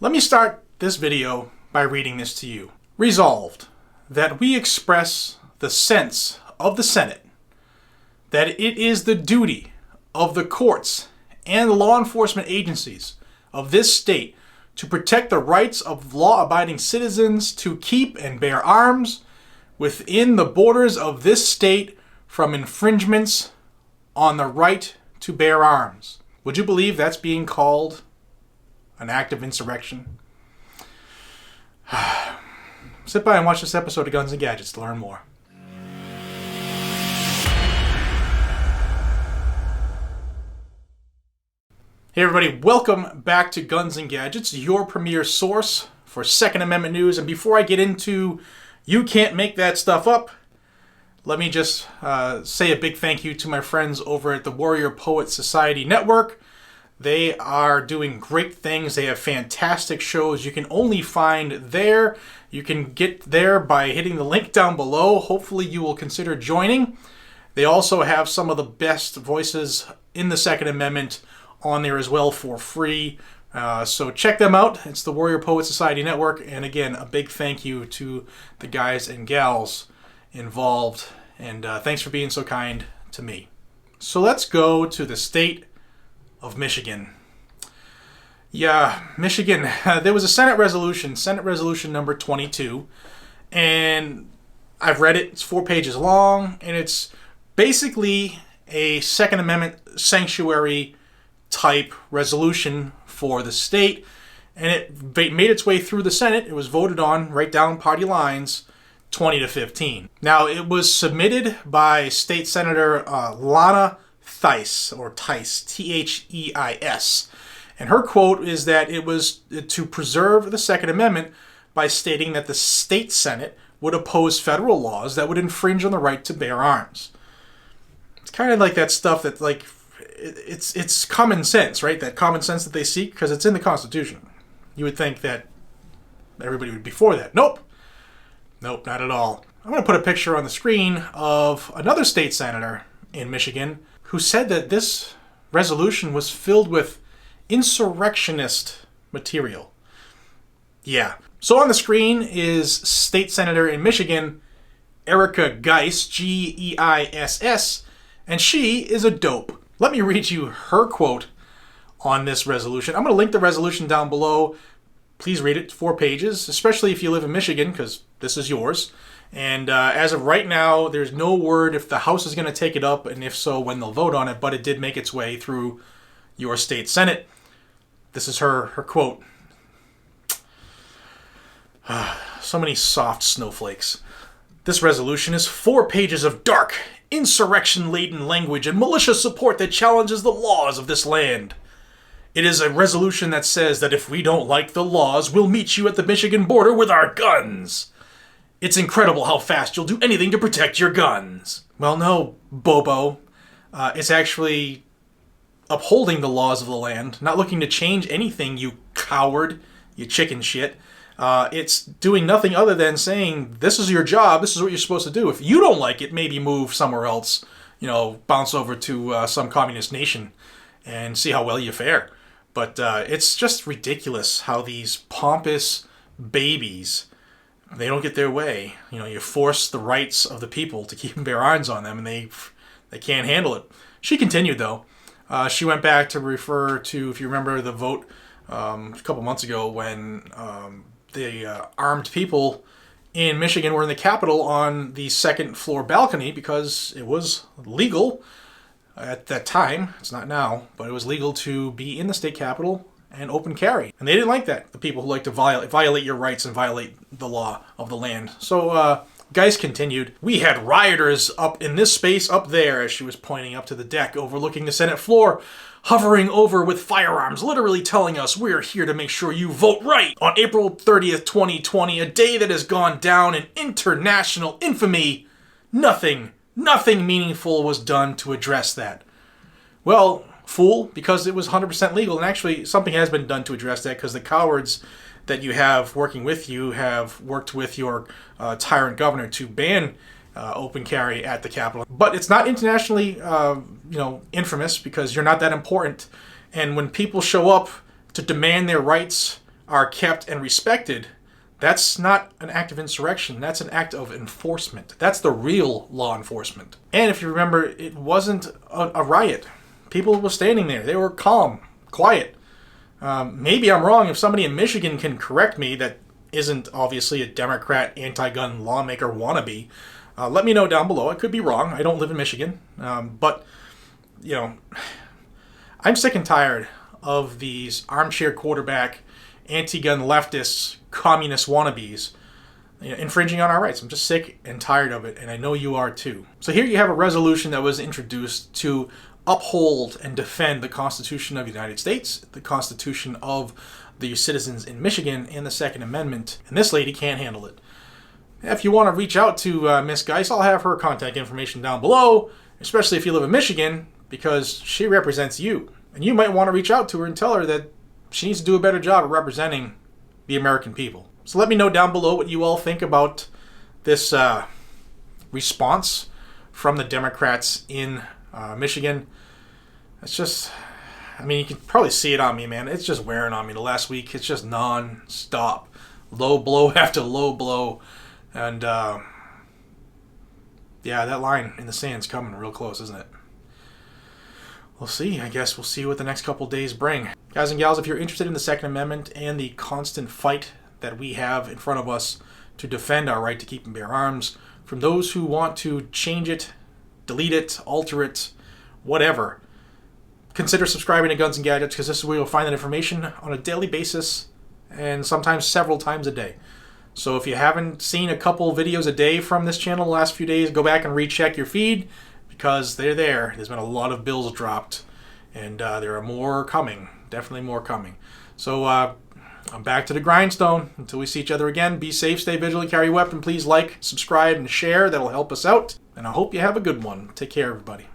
Let me start this video by reading this to you. Resolved, that we express the sense of the Senate that it is the duty of the courts and the law enforcement agencies of this state to protect the rights of law-abiding citizens to keep and bear arms within the borders of this state from infringements on the right to bear arms. Would you believe that's being called an act of insurrection? Sit by and watch this episode of Guns and Gadgets to learn more. Hey everybody, welcome back to Guns and Gadgets, your premier source for Second Amendment news. And before I get into You Can't Make That Stuff Up, let me just say a big thank you to my friends over at the Warrior Poet Society Network. They are doing great things. They have fantastic shows you can only find there. You can get there by hitting the link down below. Hopefully you will consider joining. They also have some of the best voices in the Second Amendment on there as well for free. So check them out. It's the Warrior Poet Society Network. And again, a big thank you to the guys and gals involved. And thanks for being so kind to me. So let's go to the state of Michigan. Yeah, Michigan. There was a Senate Resolution number 22. And I've read it. It's 4 pages long. And it's basically a Second Amendment sanctuary type resolution for the state, and it made its way through the Senate. It was voted on right down party lines, 20-15. Now, it was submitted by State Senator Lana Theis, or Theis, Theis, and her quote is that it was to preserve the Second Amendment by stating that the state Senate would oppose federal laws that would infringe on the right to bear arms. It's kind of like that stuff that, like, it's common sense, right? That common sense that they seek, because it's in the Constitution. You would think that everybody would be for that. Nope, not at all. I'm going to put a picture on the screen of another state senator in Michigan who said that this resolution was filled with insurrectionist material. Yeah. So on the screen is state senator in Michigan, Erika Geiss, Geiss, and she is a dope. Let me read you her quote on this resolution. I'm going to link the resolution down below. Please read it, 4 pages, especially if you live in Michigan, because this is yours. And as of right now, there's no word if the House is going to take it up, and if so, when they'll vote on it, but it did make its way through your state Senate. This is her quote. So many soft snowflakes. This resolution is 4 pages of dark, insurrection-laden language and malicious support that challenges the laws of this land. It is a resolution that says that if we don't like the laws, we'll meet you at the Michigan border with our guns. It's incredible how fast you'll do anything to protect your guns. Well, no, Bobo. It's actually upholding the laws of the land, not looking to change anything, you coward, you chicken shit. It's doing nothing other than saying, this is your job, this is what you're supposed to do. If you don't like it, maybe move somewhere else, bounce over to some communist nation and see how well you fare. But it's just ridiculous how these pompous babies, they don't get their way. You force the rights of the people to keep and bear arms on them, and they can't handle it. She continued, though. She went back to refer to, if you remember the vote a couple months ago when the armed people in Michigan were in the Capitol on the second floor balcony because it was legal at that time. It's not now, but it was legal to be in the state Capitol and open carry. And they didn't like that, the people who like to violate your rights and violate the law of the land. So Geiss continued, we had rioters up in this space up there, as she was pointing up to the deck overlooking the Senate floor, hovering over with firearms, literally telling us we're here to make sure you vote right. On April 30th, 2020, a day that has gone down in international infamy, nothing meaningful was done to address that. Well, fool, because it was 100% legal, and actually something has been done to address that, because the cowards that you have working with you have worked with your tyrant governor to ban open carry at the Capitol. But it's not internationally, infamous, because you're not that important. And when people show up to demand their rights are kept and respected, that's not an act of insurrection. That's an act of enforcement. That's the real law enforcement. And if you remember, it wasn't a riot. People were standing there. They were calm, quiet. Maybe I'm wrong. If somebody in Michigan can correct me that isn't obviously a Democrat anti-gun lawmaker wannabe, let me know down below. I could be wrong. I don't live in Michigan. But, you know, I'm sick and tired of these armchair quarterback, anti-gun leftists, communist wannabes, you know, infringing on our rights. I'm just sick and tired of it, and I know you are too. So here you have a resolution that was introduced to uphold and defend the Constitution of the United States, the Constitution of the citizens in Michigan, and the Second Amendment, and this lady can't handle it. If you want to reach out to Miss Geiss, I'll have her contact information down below, especially if you live in Michigan, because she represents you. And you might want to reach out to her and tell her that she needs to do a better job of representing the American people. So let me know down below what you all think about this response from the Democrats in Michigan. It's just, I mean, you can probably see it on me, man. It's just wearing on me the last week. It's just non-stop. Low blow after low blow. And, yeah, that line in the sand's coming real close, isn't it? We'll see. I guess we'll see what the next couple days bring. Guys and gals, if you're interested in the Second Amendment and the constant fight that we have in front of us to defend our right to keep and bear arms from those who want to change it, delete it, alter it, whatever, consider subscribing to Guns and Gadgets, because this is where you'll find that information on a daily basis and sometimes several times a day. So if you haven't seen a couple videos a day from this channel the last few days, go back and recheck your feed, because they're there. There's been a lot of bills dropped, and there are more coming. Definitely more coming. So I'm back to the grindstone. Until we see each other again, be safe, stay vigilant, carry a weapon. Please like, subscribe, and share. That'll help us out. And I hope you have a good one. Take care, everybody.